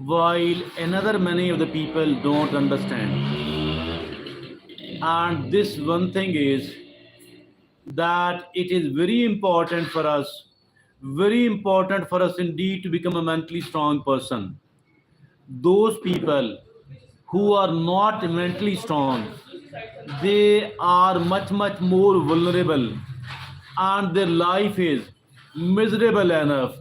while another many of the people don't understand. And this one thing is that it is very important for us indeed to become a mentally strong person. Those people who are not mentally strong, they are much more vulnerable, and their life is miserable enough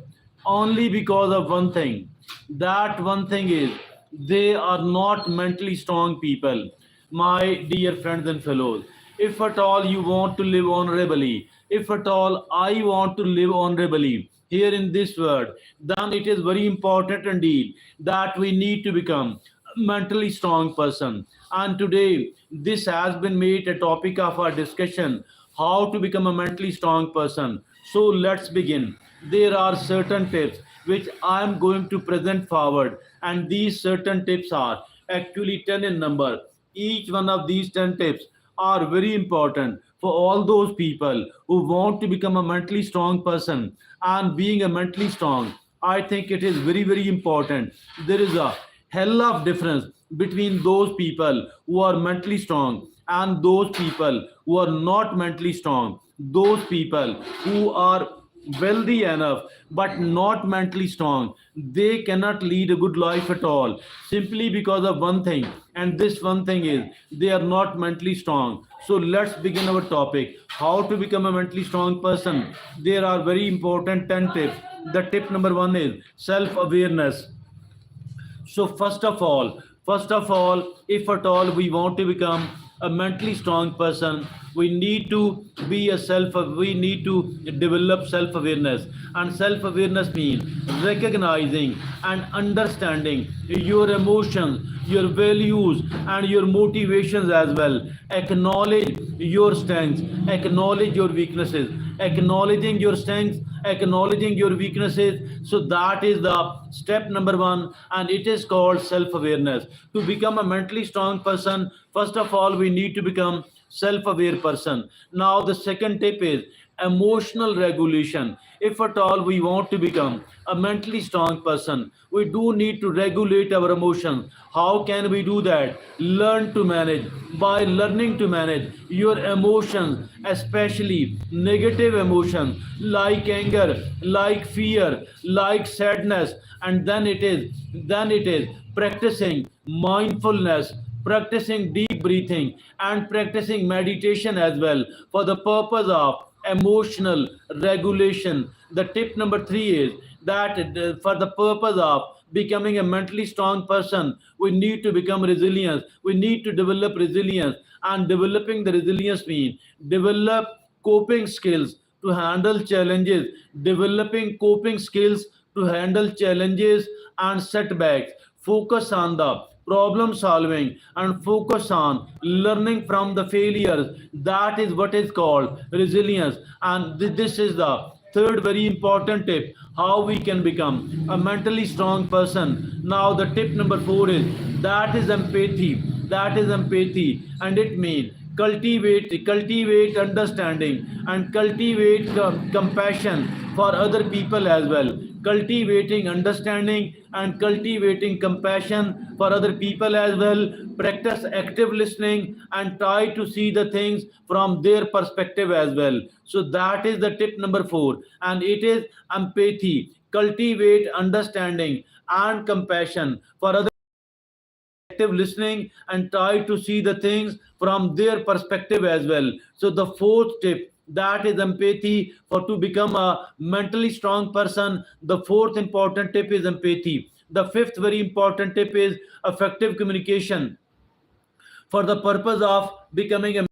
only because of one thing. That one thing is they are not mentally strong people. My dear friends and fellows, if at all you want to live honorably, if at all I want to live honorably here in this world, then it is very important indeed that we need to become a mentally strong person. And today, this has been made a topic of our discussion, how to become a mentally strong person. So let's begin. There are certain tips which I am going to present forward, and these certain tips are actually 10 in number. Each one of these 10 tips are very important for all those people who want to become a mentally strong person. And being a mentally strong, I think it is very important. There is a hell of difference between those people who are mentally strong and those people who are not mentally strong. Those people who are wealthy enough but not mentally strong, they cannot lead a good life at all, simply because of one thing, and this one thing is they are not mentally strong. So let's begin our topic, how to become a mentally strong person. There are very important 10 tips. The tip number 1 is self awareness. So first of all, if at all we want to become a mentally strong person, we need to we need to develop self awareness. And self awareness means recognizing and understanding your emotions, your values, and your motivations as well. Acknowledge your strengths, acknowledge your weaknesses. Acknowledging your strengths, acknowledging your weaknesses. So that is the step number 1, and it is called self awareness. To become a mentally strong person, first of all we need to become self aware person. Now the second tip is emotional regulation. If at all we want to become a mentally strong person, we do need to regulate our emotions. How can we do that? Learn to manage. By learning to manage your emotions, especially negative emotions like anger, like fear, like sadness, and then it is practicing mindfulness, practicing deep breathing, and practicing meditation as well for the purpose of emotional regulation. The tip number 3 is that for the purpose of becoming a mentally strong person, we need to become resilient. We need to develop resilience, and developing the resilience means develop coping skills to handle challenges, developing coping skills to handle challenges and setbacks. Focus on the problem solving and focus on learning from the failures. That is what is called resilience. And this is the third very important tip, how we can become a mentally strong person. Now the tip number 4 is that is empathy. That is empathy, and it means cultivate understanding and cultivate compassion for other people as well. Cultivating understanding and cultivating compassion for other people as well. Practice active listening and try to see the things from their perspective as well. So that is the tip number 4, and it is empathy. Cultivate understanding and compassion for other, active listening, and try to see the things from their perspective as well. So the fourth tip, that is empathy. For to become a mentally strong person, the fourth important tip is empathy. The fifth very important tip is effective communication. For the purpose of becoming a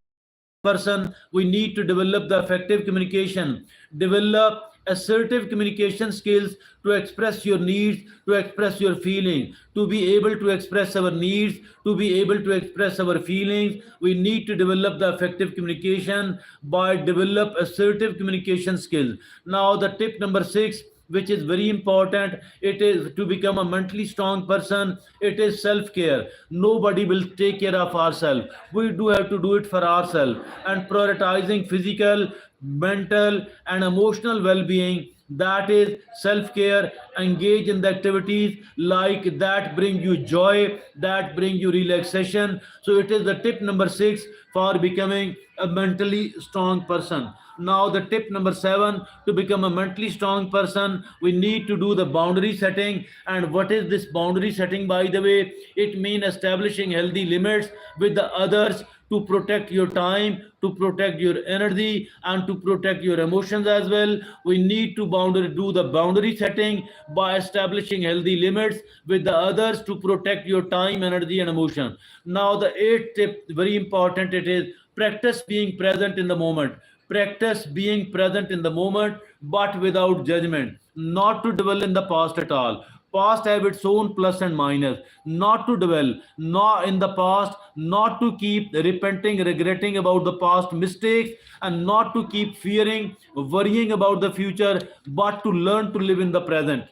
person, we need to develop the effective communication, develop assertive communication skills to express your needs, to express your feelings, to be able to express our needs, to be able to express our feelings. We need to develop the effective communication by develop assertive communication skills. Now the tip number 6, which is very important, it is to become a mentally strong person, it is self care. Nobody will take care of ourselves, we do have to do it for ourselves. And prioritizing physical, mental, and emotional well being, that is self-care. Engage in the activities like that bring you joy, that bring you relaxation. So it is the tip number 6 for becoming a mentally strong person. Now the tip number 7, to become a mentally strong person, we need to do the boundary setting. And what is this boundary setting, by the way? It means establishing healthy limits with the others to protect your time, to protect your energy, and to protect your emotions as well. We need to do the boundary setting by establishing healthy limits with the others to protect your time, energy, and emotion. Now the eighth tip, very important, it is practice being present in the moment. Practice being present in the moment, but without judgment. Not to dwell in the past at all. Past have its own plus and minus. Not to dwell, not in the past, not to keep repenting, regretting about the past mistakes, and not to keep fearing, worrying about the future, but to learn to live in the present.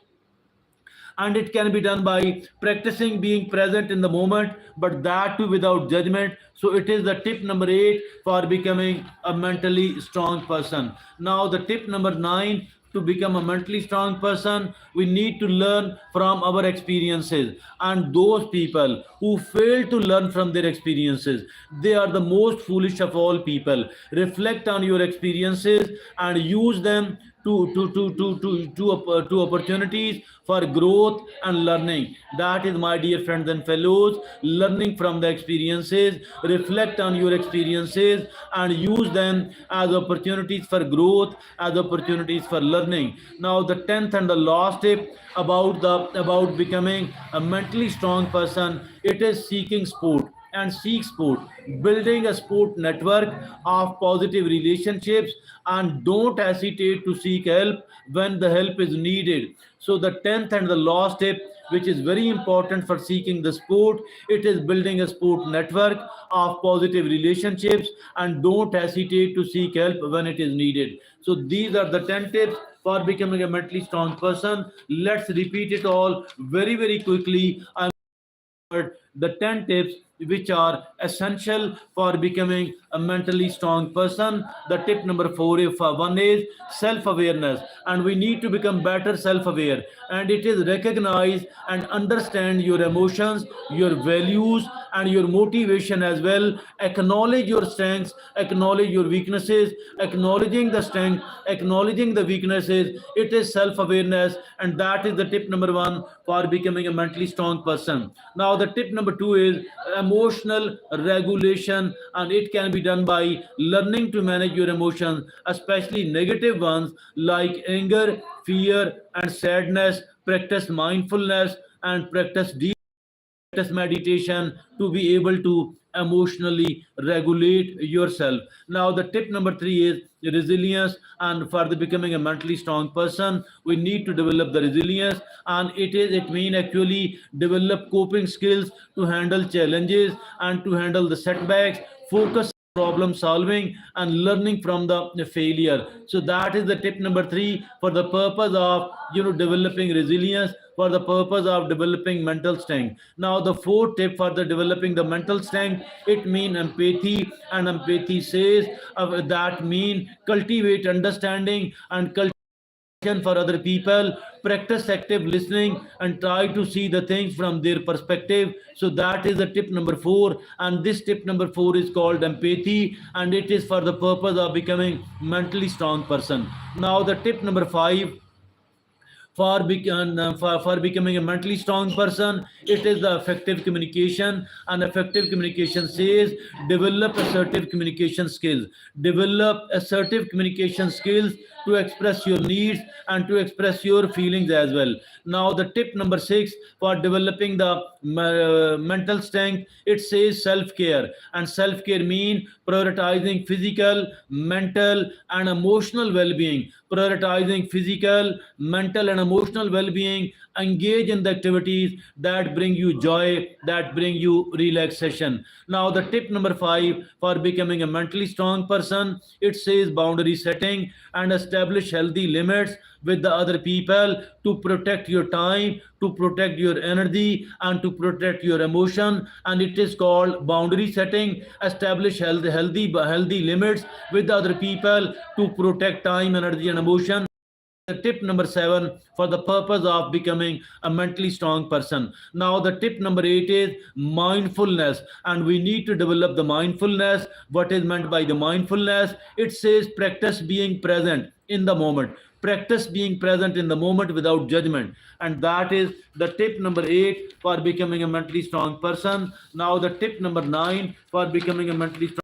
And it can be done by practicing being present in the moment, but that too without judgment. So it is the tip number 8 for becoming a mentally strong person. Now the tip number 9, to become a mentally strong person, we need to learn from our experiences. And those people who fail to learn from their experiences, they are the most foolish of all people. Reflect on your experiences and use them to opportunities for growth and learning. That is, my dear friends and fellows, learning from the experiences. Reflect on your experiences and use them as opportunities for growth, as opportunities for learning. Now the 10th and the last tip about becoming a mentally strong person, it is seeking support. And seek sport, building a sport network of positive relationships, and don't hesitate to seek help when the help is needed. So the 10th and the last tip, which is very important for seeking the sport, it is building a sport network of positive relationships, and don't hesitate to seek help when it is needed. So these are the 10 tips for becoming a mentally strong person. Let's repeat it all very quickly. The 10 tips which are essential for becoming a mentally strong person. The tip number 4, if one is self-awareness, and we need to become better self-aware, and it is recognize and understand your emotions, your values, and your motivation as well. Acknowledge your strengths, acknowledge your weaknesses. Acknowledging the strength, acknowledging the weaknesses, it is self-awareness, and that is the tip number 1 for becoming a mentally strong person. Now the tip number 2 is emotional regulation, and it can be done by learning to manage your emotions, especially negative ones like anger, fear, and sadness. Practice mindfulness and practice meditation to be able to emotionally regulate yourself. Now the tip number 3 is resilience, and for the becoming a mentally strong person, we need to develop the resilience, and it mean actually develop coping skills to handle challenges and to handle the setbacks. Focus problem solving and learning from the failure. So that is the tip number 3 for the purpose of developing resilience, for the purpose of developing mental strength. Now the fourth tip for the developing the mental strength, it mean empathy, and empathy says that mean cultivate understanding and cultivate for other people. Practice active listening and try to see the things from their perspective. So that is the tip number 4, and this tip number 4 is called empathy, and it is for the purpose of becoming mentally strong person. Now the tip number 5 for becoming a mentally strong person, it is the effective communication, and effective communication says develop assertive communication skills. Develop assertive communication skills to express your needs and to express your feelings as well. Now the tip number 6 for developing the mental strength, it says self-care, and self-care mean prioritizing physical, mental, and emotional well-being. Prioritizing physical, mental, and emotional well-being. Engage in the activities that bring you joy, that bring you relaxation. Now the tip number 5 for becoming a mentally strong person, it says boundary setting and establish healthy limits with the other people to protect your time, to protect your energy, and to protect your emotion. And it is called boundary setting. Establish healthy limits with other people to protect time, energy, and emotion. The tip number 7 for the purpose of becoming a mentally strong person. Now the tip number 8 is mindfulness, and we need to develop the mindfulness. What is meant by the mindfulness? It says practice being present in the moment. Practice being present in the moment without judgment, and that is the tip number 8 for becoming a mentally strong person. Now the tip number 9 for becoming a mentally strong,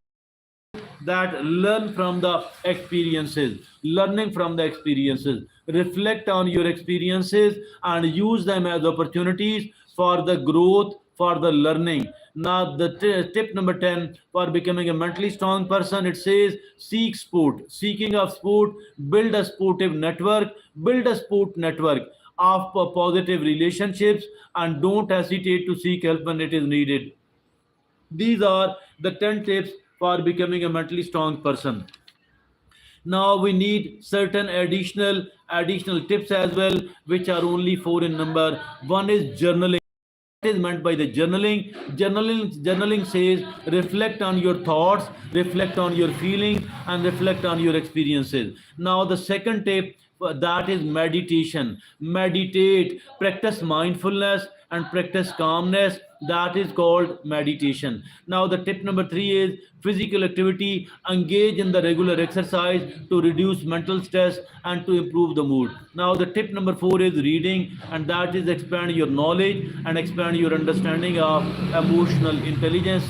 that learn from the experiences. Learning from the experiences, reflect on your experiences and use them as opportunities for the growth, for the learning. Now the tip number 10 for becoming a mentally strong person, it says seek sport. Seeking of sport, build a sportive network, build a sport network of positive relationships, and don't hesitate to seek help when it is needed. These are the 10 tips for becoming a mentally strong person. Now we need certain additional tips as well, which are only 4 in number. One is journaling. What is meant by the journaling? Journaling says reflect on your thoughts, reflect on your feelings, and reflect on your experiences. Now the second tip, that is meditation. Meditate, practice mindfulness and practice calmness. That is called meditation. Now the tip number 3 is physical activity. Engage in the regular exercise to reduce mental stress and to improve the mood. Now the tip number 4 is reading, and that is expand your knowledge and expand your understanding of emotional intelligence.